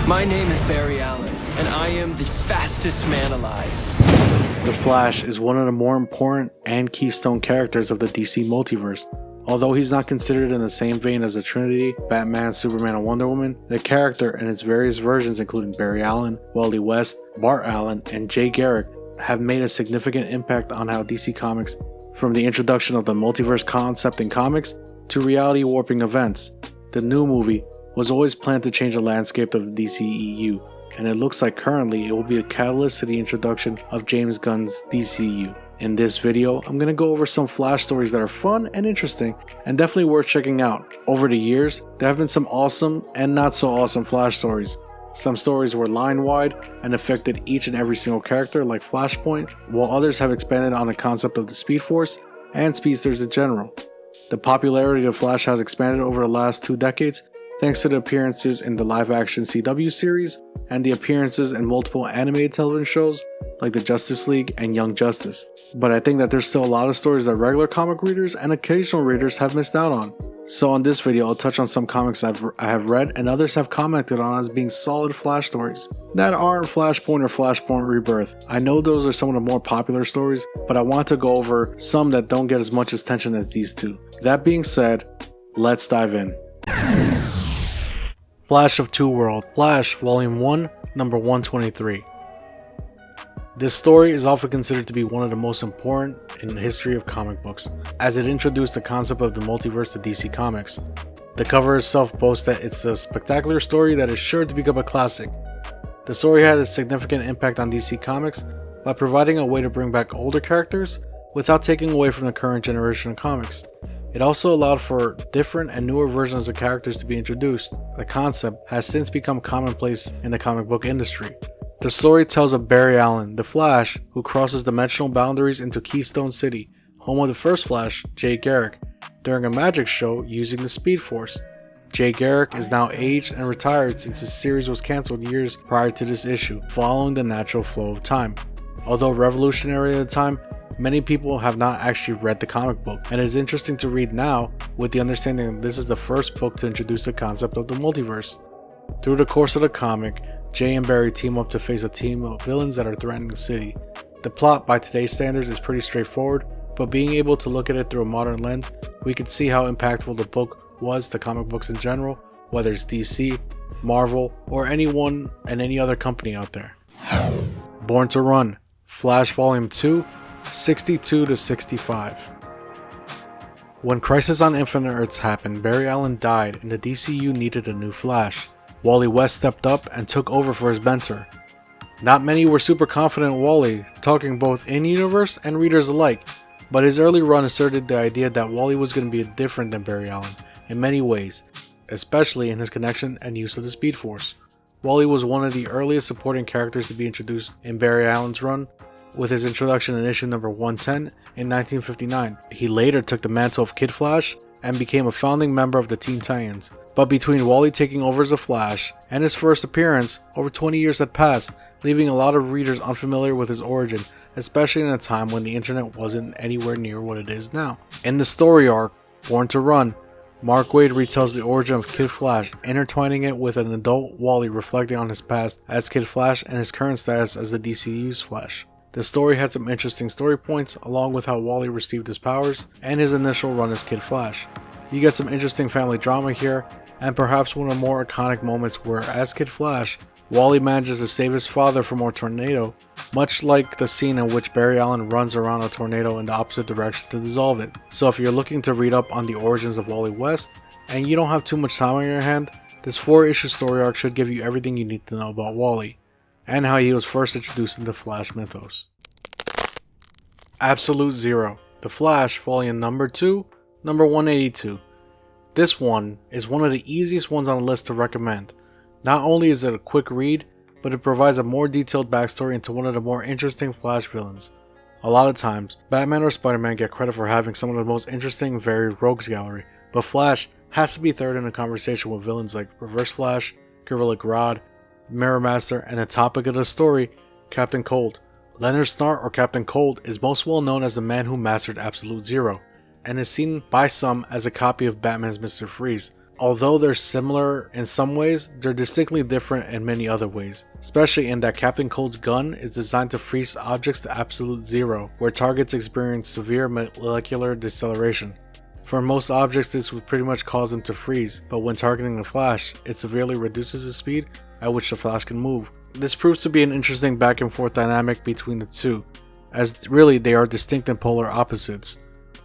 My name is Barry Allen, and I am the fastest man alive. The Flash is one of the more important and keystone characters of the DC multiverse. Although he's not considered in the same vein as the Trinity, Batman, Superman, and Wonder Woman, the character and its various versions including Barry Allen, Wally West, Bart Allen, and Jay Garrick have made a significant impact on how DC Comics, from the introduction of the multiverse concept in comics to reality warping events. The new movie was always planned to change the landscape of the DCEU, and it looks like currently it will be a catalyst to the introduction of James Gunn's DCU. In this video, I'm going to go over some Flash stories that are fun and interesting and definitely worth checking out. Over the years, there have been some awesome and not so awesome Flash stories. Some stories were line-wide and affected each and every single character like Flashpoint, while others have expanded on the concept of the Speed Force and speedsters in general. The popularity of Flash has expanded over the last 2 decades thanks to the appearances in the live-action CW series and the appearances in multiple animated television shows like the Justice League and Young Justice. But I think that there's still a lot of stories that regular comic readers and occasional readers have missed out on. So on this video, I'll touch on some comics I have read and others have commented on as being solid Flash stories that aren't Flashpoint or Flashpoint Rebirth. I know those are some of the more popular stories, but I want to go over some that don't get as much attention as these two. That being said, let's dive in. Flash of Two Worlds, Flash Volume 1, number 123. This story is often considered to be one of the most important in the history of comic books, as it introduced the concept of the multiverse to DC Comics. The cover itself boasts that it's a spectacular story that is sure to become a classic. The story had a significant impact on DC Comics by providing a way to bring back older characters without taking away from the current generation of comics. It also allowed for different and newer versions of characters to be introduced. The concept has since become commonplace in the comic book industry. The story tells of Barry Allen, the Flash, who crosses dimensional boundaries into Keystone City, home of the first Flash, Jay Garrick, during a magic show using the Speed Force. Jay Garrick is now aged and retired since his series was cancelled years prior to this issue, following the natural flow of time. Although revolutionary at the time, many people have not actually read the comic book, and it is interesting to read now with the understanding that this is the first book to introduce the concept of the multiverse. Through the course of the comic, Jay and Barry team up to face a team of villains that are threatening the city. The plot by today's standards is pretty straightforward, but being able to look at it through a modern lens, we can see how impactful the book was to comic books in general, whether it's DC, Marvel, or anyone and any other company out there. Born to Run, Flash Volume 2, 62 to 65. When Crisis on Infinite Earths happened, Barry Allen died and the DCU needed a new Flash. Wally West stepped up and took over for his mentor. Not many were super confident in Wally, talking both in-universe and readers alike, but his early run asserted the idea that Wally was going to be different than Barry Allen in many ways, especially in his connection and use of the Speed Force. Wally was one of the earliest supporting characters to be introduced in Barry Allen's run, with his introduction in issue number 110 in 1959. He later took the mantle of Kid Flash and became a founding member of the Teen Titans. But between Wally taking over as the Flash and his first appearance, over 20 years had passed, leaving a lot of readers unfamiliar with his origin, especially in a time when the internet wasn't anywhere near what it is now. In the story arc, Born to Run, Mark Waid retells the origin of Kid Flash, intertwining it with an adult Wally reflecting on his past as Kid Flash and his current status as the DCU's Flash. The story had some interesting story points, along with how Wally received his powers and his initial run as Kid Flash. You get some interesting family drama here, and perhaps one of the more iconic moments where, as Kid Flash, Wally manages to save his father from a tornado, much like the scene in which Barry Allen runs around a tornado in the opposite direction to dissolve it. So if you're looking to read up on the origins of Wally West, and you don't have too much time on your hand, this 4-issue story arc should give you everything you need to know about Wally, and how he was first introduced into Flash mythos. Absolute Zero, The Flash, Volume number 2, number 182. This one is one of the easiest ones on the list to recommend. Not only is it a quick read, but it provides a more detailed backstory into one of the more interesting Flash villains. A lot of times, Batman or Spider-Man get credit for having some of the most interesting varied rogues gallery, but Flash has to be third in a conversation with villains like Reverse Flash, Gorilla Grodd, Mirror Master, and the topic of the story, Captain Cold. Leonard Snart, or Captain Cold, is most well known as the man who mastered Absolute Zero, and is seen by some as a copy of Batman's Mr. Freeze. Although they're similar in some ways, they're distinctly different in many other ways, especially in that Captain Cold's gun is designed to freeze objects to absolute zero, where targets experience severe molecular deceleration. For most objects, this would pretty much cause them to freeze, but when targeting the Flash, it severely reduces the speed at which the Flash can move. This proves to be an interesting back and forth dynamic between the two, as really they are distinct and polar opposites.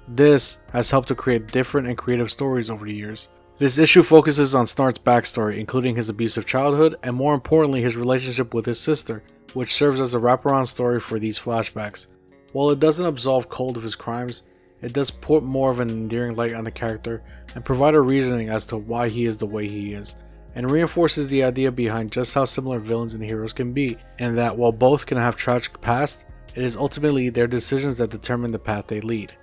This has helped to create different and creative stories over the years. This issue focuses on Snart's backstory, including his abusive childhood and more importantly his relationship with his sister, which serves as a wraparound story for these flashbacks. While it doesn't absolve Cold of his crimes, it does put more of an endearing light on the character and provide a reasoning as to why he is the way he is, and reinforces the idea behind just how similar villains and heroes can be, and that while both can have tragic past, it is ultimately their decisions that determine the path they lead.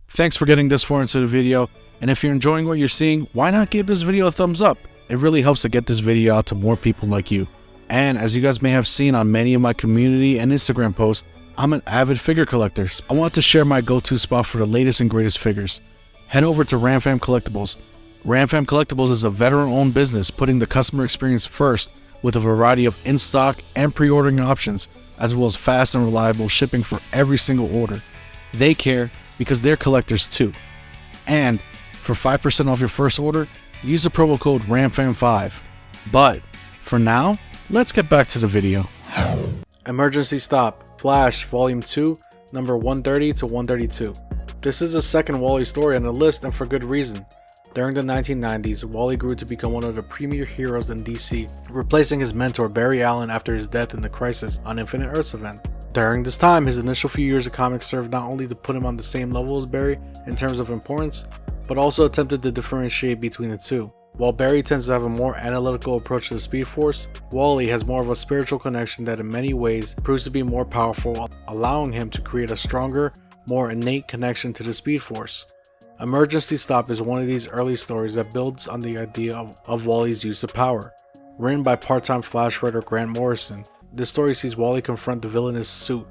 Thanks for getting this far into the video, and if you're enjoying what you're seeing, why not give this video a thumbs up? It really helps to get this video out to more people like you. And as you guys may have seen on many of my community and Instagram posts, I'm an avid figure collector. I want to share my go-to spot for the latest and greatest figures. Head over to Fam Collectibles. Fam Collectibles is a veteran-owned business putting the customer experience first with a variety of in-stock and pre-ordering options, as well as fast and reliable shipping for every single order. They care because they're collectors too. And for 5% off your first order, use the promo code RAMFAM5. But for now, let's get back to the video. Emergency Stop, Flash, Volume 2, number 130 to 132. This is the second Wally story on the list, and for good reason. During the 1990s, Wally grew to become one of the premier heroes in DC, replacing his mentor Barry Allen after his death in the Crisis on Infinite Earths event. During this time, his initial few years of comics served not only to put him on the same level as Barry in terms of importance, but also attempted to differentiate between the two. While Barry tends to have a more analytical approach to the Speed Force, Wally has more of a spiritual connection that in many ways proves to be more powerful, allowing him to create a stronger, more innate connection to the Speed Force. Emergency Stop is one of these early stories that builds on the idea of Wally's use of power. Written by part-time Flash writer Grant Morrison, this story sees Wally confront the villainous Suit,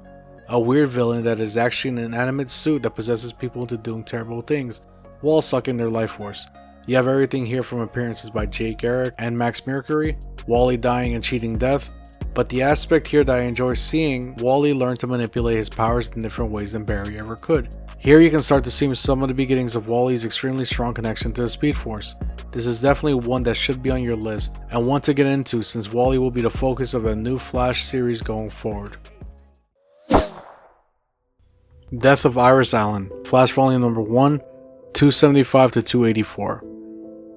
a weird villain that is actually an inanimate suit that possesses people into doing terrible things while sucking their life force. You have everything here from appearances by Jay Garrick and Max Mercury, Wally dying and cheating death, but the aspect here that I enjoy seeing Wally learn to manipulate his powers in different ways than Barry ever could. Here you can start to see some of the beginnings of Wally's extremely strong connection to the Speed Force. This is definitely one that should be on your list and one to get into since Wally will be the focus of the new Flash series going forward. Death of Iris Allen, Flash Volume number 1, 275 to 284.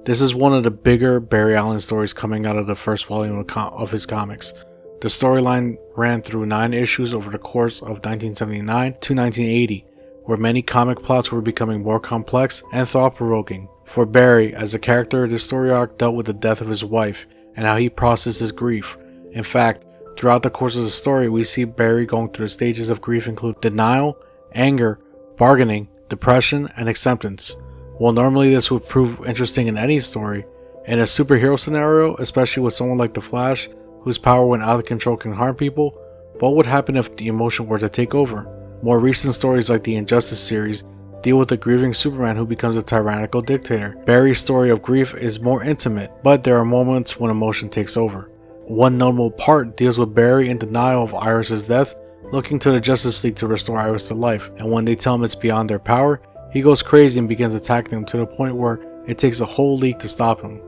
This is one of the bigger Barry Allen stories coming out of the first volume of his comics. The storyline ran through 9 issues over the course of 1979 to 1980, where many comic plots were becoming more complex and thought-provoking. For Barry, as a character, this story arc dealt with the death of his wife and how he processed his grief. In fact, throughout the course of the story, we see Barry going through the stages of grief include denial, anger, bargaining, depression, and acceptance. While normally this would prove interesting in any story, in a superhero scenario, especially with someone like the Flash, whose power when out of control can harm people, what would happen if the emotion were to take over? More recent stories like the Injustice series deal with a grieving Superman who becomes a tyrannical dictator. Barry's story of grief is more intimate, but there are moments when emotion takes over. One notable part deals with Barry in denial of Iris' death, looking to the Justice League to restore Iris to life, and when they tell him it's beyond their power, he goes crazy and begins attacking them to the point where it takes a whole league to stop him.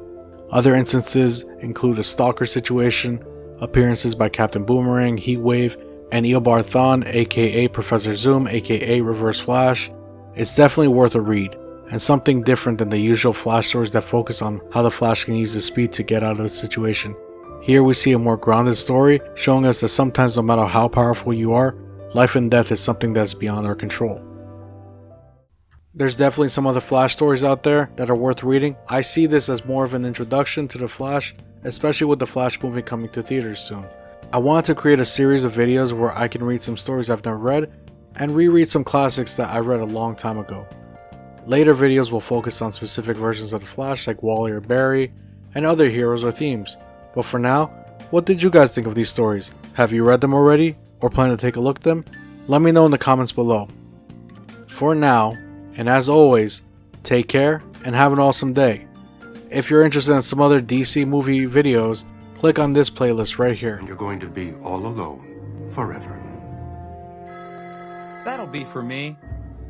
Other instances include a Stalker situation, appearances by Captain Boomerang, Heatwave, and Eobard Thawne aka Professor Zoom aka Reverse Flash. It's definitely worth a read, and something different than the usual Flash stories that focus on how the Flash can use his speed to get out of the situation. Here we see a more grounded story, showing us that sometimes no matter how powerful you are, life and death is something that's beyond our control. There's definitely some other Flash stories out there that are worth reading. I see this as more of an introduction to the Flash, especially with the Flash movie coming to theaters soon. I wanted to create a series of videos where I can read some stories I've never read and reread some classics that I read a long time ago. Later videos will focus on specific versions of the Flash like Wally or Barry and other heroes or themes. But for now, what did you guys think of these stories? Have you read them already or plan to take a look at them? Let me know in the comments below. For now, and as always, take care and have an awesome day. If you're interested in some other DC movie videos, click on this playlist right here. And you're going to be all alone forever. That'll be for me.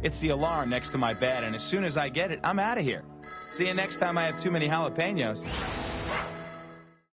It's the alarm next to my bed, and as soon as I get it, I'm out of here. See you next time I have too many jalapenos.